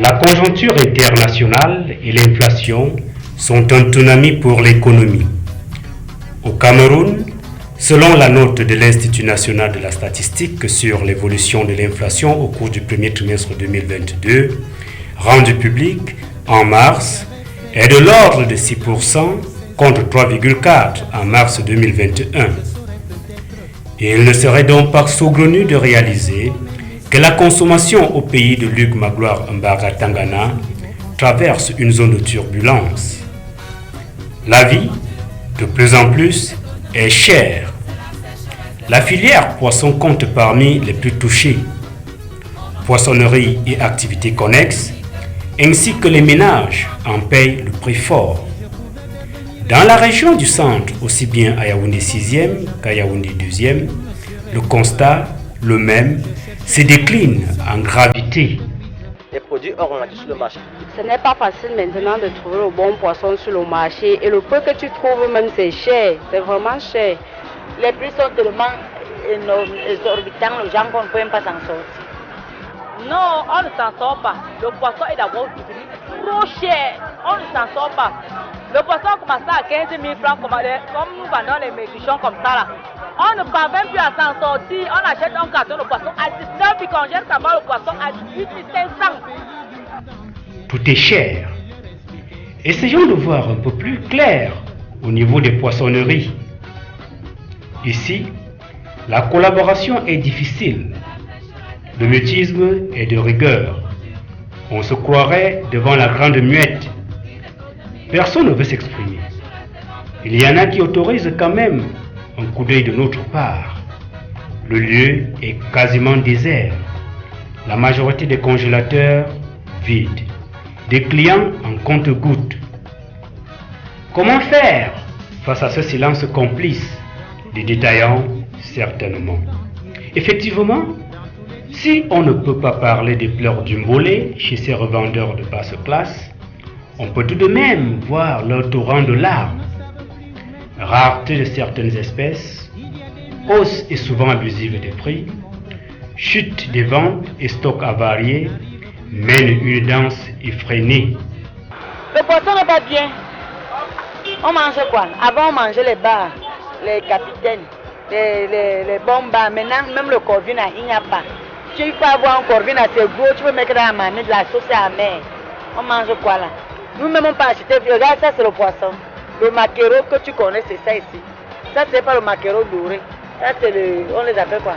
La conjoncture internationale et l'inflation sont un tsunami pour l'économie. Au Cameroun, selon la note de l'Institut national de la statistique sur l'évolution de l'inflation au cours du premier trimestre 2022, rendue publique en mars, est de l'ordre de 6% contre 3,4% en mars 2021. Il ne serait donc pas saugrenu de réaliser que la consommation au pays de Luc Magloire Mbaga-Tangana traverse une zone de turbulence. La vie, de plus en plus, est chère. La filière poisson compte parmi les plus touchées. Poissonnerie et activités connexes, ainsi que les ménages en payent le prix fort. Dans la région du centre, aussi bien à Yaoundé 6e qu'à Yaoundé 2e, le constat, le même, se décline en gravité. Les produits augmentent sur le marché. Ce n'est pas facile maintenant de trouver le bon poisson sur le marché et le peu que tu trouves même c'est cher, c'est vraiment cher. Les prix sont tellement énormes, exorbitants, les gens ne peuvent pas s'en sortir. Non, on ne s'en sort pas. Le poisson est d'abord devenu trop cher. On ne s'en sort pas. Le poisson commence à 15 000 francs comme pendant les maigrichons comme ça là. On ne parvient plus à s'en sortir. On achète un carton de poisson à 19 puis qu'on jette le poisson à 18 500. Tout est cher. Essayons de voir un peu plus clair au niveau des poissonneries. Ici, la collaboration est difficile. Le mutisme est de rigueur. On se croirait devant la grande muette. Personne ne veut s'exprimer. Il y en a qui autorisent quand même un coup d'œil de notre part. Le lieu est quasiment désert. La majorité des congélateurs vides. Des clients en compte-gouttes. Comment faire face à ce silence complice des détaillants? Certainement. Effectivement, si on ne peut pas parler des pleurs du mollet chez ces revendeurs de basse classe, on peut tout de même voir leur torrent de larmes. Rareté de certaines espèces, hausse et souvent abusive des prix, chute des ventes et stocks avariés mènent une danse effrénée. Le poisson n'est pas bien. On mange quoi? Avant on mangeait les bars, les capitaines, les bons bars. Maintenant même le corvina, il n'y a pas. Tu peux avoir un corvina assez gros, tu peux mettre dans la marmite de la sauce amère. On mange quoi là? Nous-mêmes on peut acheter, regarde ça c'est le poisson. Le maquereau que tu connais c'est ça ici. Ça c'est pas le maquereau doré. Ça c'est le, on les appelle quoi?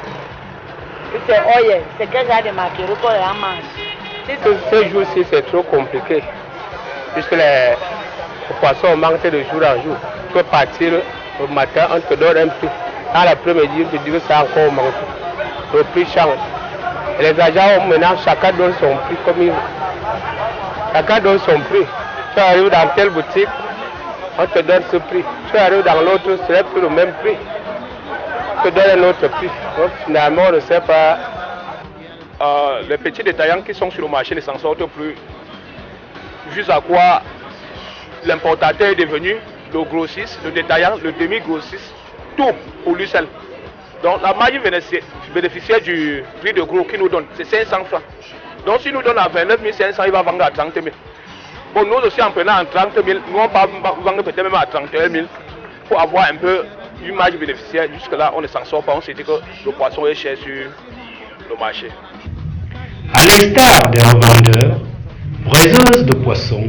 C'est oye, c'est quel genre de maquereau qu'on les mange. Ce jour-ci c'est trop compliqué. Puisque les poissons manquent de jour en jour. Tu peux partir le matin, on te donne un prix. À l'après-midi, on te dit que ça a encore manqué. Le prix change. Et les agents maintenant, chacun donne son prix comme il veut. Chacun donne son prix. Tu arrives dans telle boutique, on te donne ce prix. Tu arrives dans l'autre, c'est plus le même prix. On te donne un autre prix. Donc finalement, on ne sait pas. Les petits détaillants qui sont sur le marché ne s'en sortent plus. Juste à quoi l'importateur est devenu le grossiste, le détaillant, le demi-grossiste, tout pour lui seul. Donc la marge bénéficiaire du prix de gros qui nous donne, c'est 500 francs. Donc si nous donne à 29 500, il va vendre à 30 000. Bon, nous aussi en prenant à 30 000, nous on va vendre peut-être même à 31 000 pour avoir un peu une marge bénéficiaire. Jusque-là, on ne s'en sort pas, on s'est dit que le poisson est cher sur le marché. À l'instar des revendeurs, braiseuses de poissons,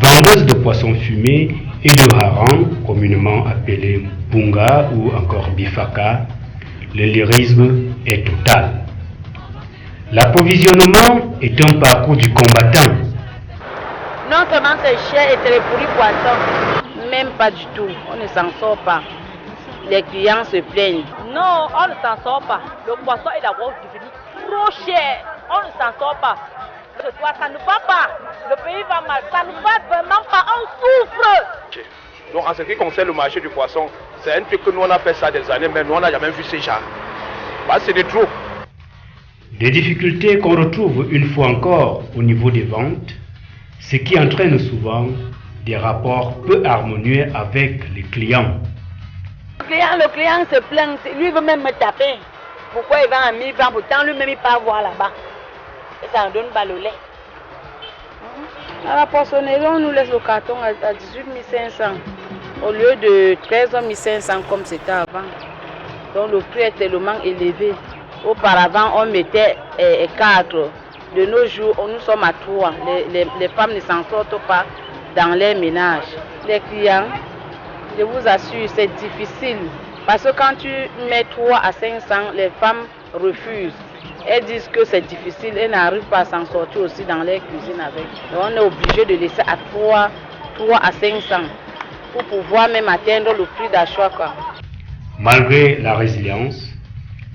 vendeuses de poissons fumés et de harengs, communément appelés bunga ou encore bifaka, le lyrisme est total. L'approvisionnement est un parcours du combattant. Non seulement c'est cher et c'est les pourris poissons. Même pas du tout, on ne s'en sort pas. Les clients se plaignent. Non, on ne s'en sort pas. Le poisson est d'abord devenu trop cher. On ne s'en sort pas. Ce soir, ça ne va pas. Le pays va mal. Ça ne va vraiment pas. On souffre. Donc en ce qui concerne le marché du poisson, c'est un truc que nous on a fait ça des années, mais nous on n'a jamais vu ces gens. Bah, c'est des trop. Des difficultés qu'on retrouve une fois encore au niveau des ventes, ce qui entraîne souvent des rapports peu harmonieux avec les clients. Le client se plaint, lui veut même me taper. Pourquoi il vend à 1000 francs, pourtant lui-même il peut avoir là-bas. Et ça en donne pas le lait. À la poissonnerie, on nous laisse le carton à 18 500 au lieu de 13 500 comme c'était avant. Donc le prix est tellement élevé. Auparavant, on mettait 4. De nos jours, nous sommes à 3. Les femmes ne s'en sortent pas dans les ménages. Les clients, je vous assure, c'est difficile. Parce que quand tu mets 3 à 500, les femmes refusent. Elles disent que c'est difficile, elles n'arrivent pas à s'en sortir aussi dans les cuisines avec. Donc on est obligé de laisser à 3 à 500 pour pouvoir même atteindre le prix d'achat. Malgré la résilience,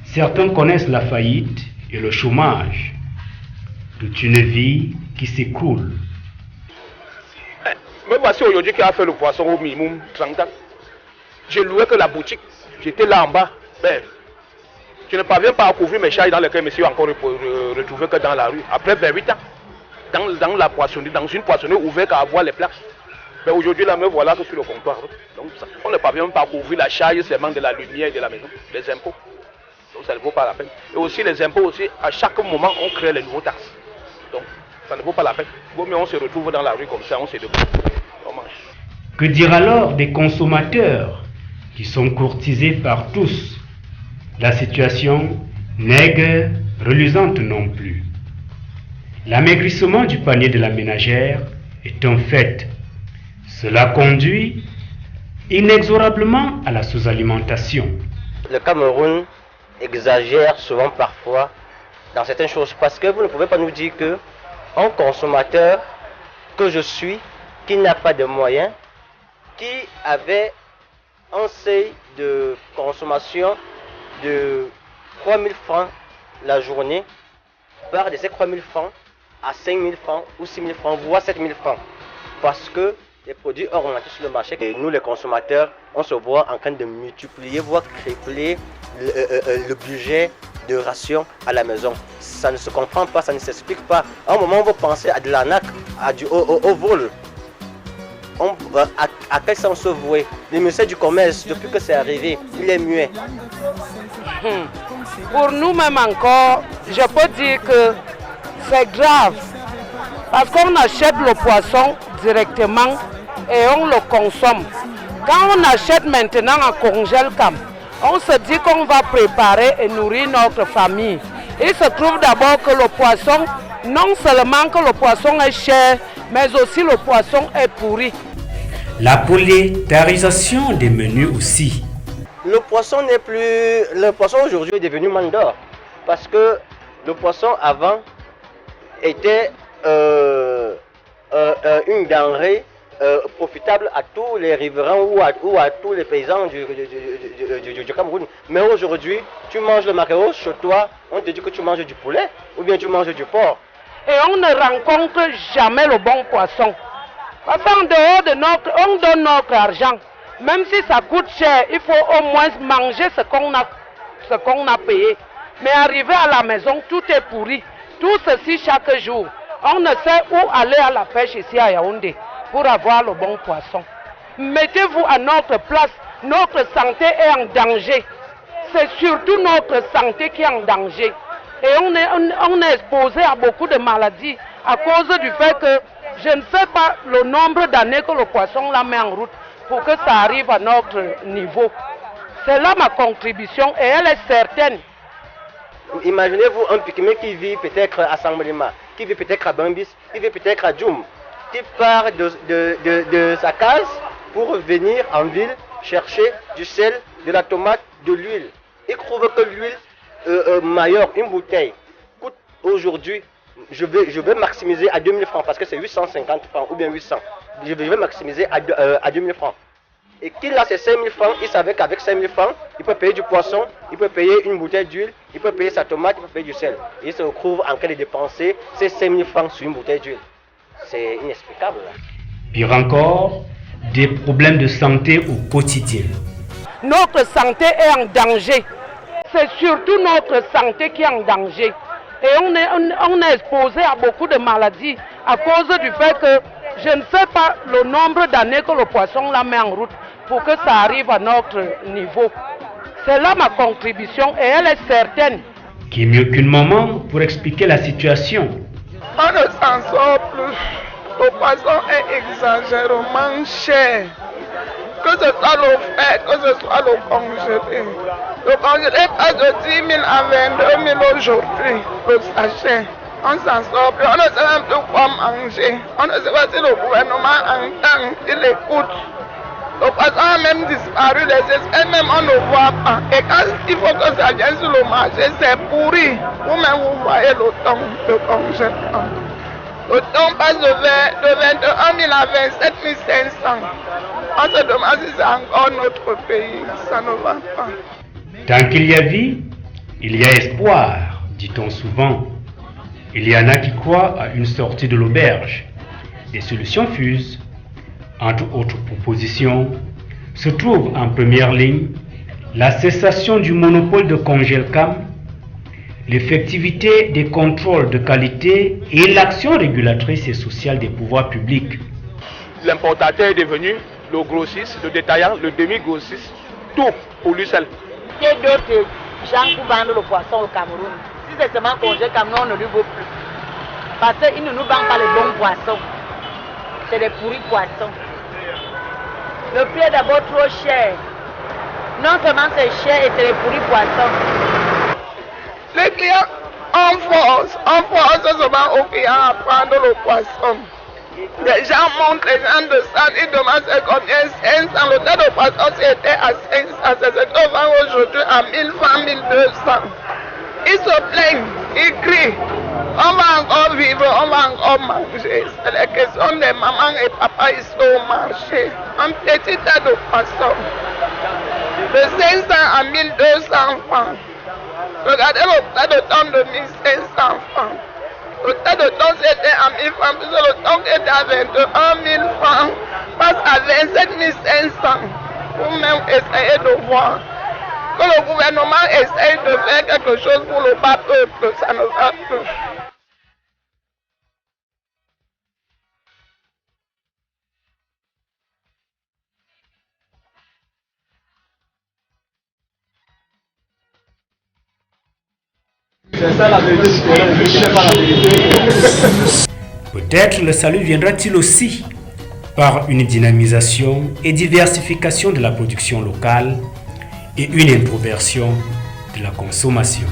certains connaissent la faillite et le chômage. Toute une vie qui s'écroule. Me voici aujourd'hui qui a fait le poisson au minimum 30 ans. Je louais que la boutique, j'étais là en bas. Ben, je ne parviens pas à couvrir mes charges dans lesquelles je me suis encore retrouvé que dans la rue. Après 28 ans, dans la poissonnerie, dans une poissonnerie ouverte à avoir les plaques. Mais aujourd'hui, là, me voilà que sur le comptoir. Donc, on ne parvient pas à couvrir la charge seulement de la lumière et de la maison, les impôts. Donc, ça ne vaut pas la peine. Et aussi, les impôts, aussi, à chaque moment, on crée les nouveaux taxes. Donc, ça ne vaut pas la peine. Mais on se retrouve dans la rue comme ça, on se débrouille. On mange. Que dire alors des consommateurs qui sont courtisés par tous? La situation n'est guère reluisante non plus. L'amaigrissement du panier de la ménagère est un fait. Cela conduit inexorablement à la sous-alimentation. Le Cameroun exagère souvent parfois dans certaines choses parce que vous ne pouvez pas nous dire que un consommateur que je suis, qui n'a pas de moyens, qui avait un seuil de consommation de 3 000 francs la journée, part de ces 3 000 francs à 5 000 francs ou 6 000 francs, voire 7 000 francs. Parce que les produits augmentent sur le marché et nous les consommateurs, on se voit en train de multiplier, voire tripler le budget de ration à la maison. Ça ne se comprend pas, ça ne s'explique pas. À un moment, vous pensez à de l'arnaque, au vol. À quel sens se vouer? Le ministère du Commerce, depuis que c'est arrivé, il est muet. Pour nous-mêmes encore, je peux dire que c'est grave. Parce qu'on achète le poisson directement et on le consomme. Quand on achète maintenant en congèle cam, on se dit qu'on va préparer et nourrir notre famille. Il se trouve d'abord que le poisson, non seulement que le poisson est cher, mais aussi le poisson est pourri. La prolétarisation des menus aussi. Le poisson n'est plus... Le poisson aujourd'hui est devenu mandor. Parce que le poisson avant était une denrée profitable à tous les riverains ou à tous les paysans du Cameroun. Mais aujourd'hui, tu manges le maquereau chez toi, on te dit que tu manges du poulet ou bien tu manges du porc. Et on ne rencontre jamais le bon poisson. Parce qu'en dehors de on donne notre argent. Même si ça coûte cher, il faut au moins manger ce qu'on a payé. Mais arriver à la maison, tout est pourri. Tout ceci chaque jour. On ne sait où aller à la pêche ici à Yaoundé pour avoir le bon poisson. Mettez-vous à notre place. Notre santé est en danger. C'est surtout notre santé qui est en danger. Et on est exposé à beaucoup de maladies à cause du fait que je ne sais pas le nombre d'années que le poisson la met en route pour que ça arrive à notre niveau. C'est là ma contribution et elle est certaine. Imaginez-vous un Pikimé qui vit peut-être à Sambrima, qui vit peut-être à Bambis, qui vit peut-être à Djoum, qui part de sa case pour venir en ville chercher du sel, de la tomate, de l'huile. Il trouve que l'huile Mayor, une bouteille, coûte aujourd'hui, je vais maximiser à 2000 francs parce que c'est 850 francs ou bien 800. Je vais maximiser à 2000 francs. Et qu'il a ses 5000 francs, il savait qu'avec 5000 francs, il peut payer du poisson, il peut payer une bouteille d'huile, il peut payer sa tomate, il peut payer du sel. Et il se retrouve en train de dépenser ces 5000 francs sur une bouteille d'huile. C'est inexplicable. Pire encore, des problèmes de santé au quotidien. Notre santé est en danger. C'est surtout notre santé qui est en danger. Et on est exposé à beaucoup de maladies à cause du fait que je ne sais pas le nombre d'années que le poisson la met en route pour que ça arrive à notre niveau. C'est là ma contribution et elle est certaine. Qui est mieux qu'une maman pour expliquer la situation? On ne s'en sort plus. Le poisson est exagérément cher. Que ce soit le fait, que ce soit le congelé. Le congelé passe de 10 000 à 22 000 aujourd'hui, le sachet. On s'en sort plus, on ne sait même plus quoi manger. On ne sait pas si le gouvernement entend, il écoute. Le poisson a même disparu, les espèces même on ne voit pas. Et quand il faut que ça vienne sur le marché, c'est pourri. Vous-même vous voyez le thon, le congélant. Le thon passe de 21 000 à 27 500. On se demande si c'est encore notre pays. Ça ne va pas. Tant qu'il y a vie, il y a espoir, dit-on souvent. Il y en a qui croient à une sortie de l'auberge. Des solutions fusent. Entre autres propositions, se trouve en première ligne la cessation du monopole de Congelcam, l'effectivité des contrôles de qualité et l'action régulatrice et sociale des pouvoirs publics. L'importateur est devenu le grossiste, le détaillant, le demi-grossiste, tout pour lui seul. Il y a d'autres gens qui vendent le poisson au Cameroun. Si c'est seulement Congelcam, on ne lui vaut plus. Parce qu'ils ne nous vendent pas les bons poissons. C'est des pourris poissons. Le prix est d'abord trop cher. Non seulement c'est cher et c'est des pourris poissons. Les clients en force seulement aux clients à prendre le poisson. Les gens montent, les gens descendent, ils demandent c'est combien 500. Le tas de poisson c'était à 500, c'est ce qu'on vend aujourd'hui à 1000 francs, 1200. Ils se plaignent, ils crient. On va encore vivre, on va encore manger. C'est la question des mamans et papas ici au marché. Un petit tas de poissons. De 500 à 1200 francs. Regardez le tas de thon de 1500 francs. Le tas de thon c'était à 1000 francs, puis le thon était à 21 000 francs. Passe à 27 500. Vous-même essayez de voir. Que le gouvernement essaye de faire quelque chose pour le bas peuple, ça ne va plus. C'est ça la vérité, je ne sais pas la vérité. Peut-être le salut viendra-t-il aussi par une dynamisation et diversification de la production locale et une introversion de la consommation.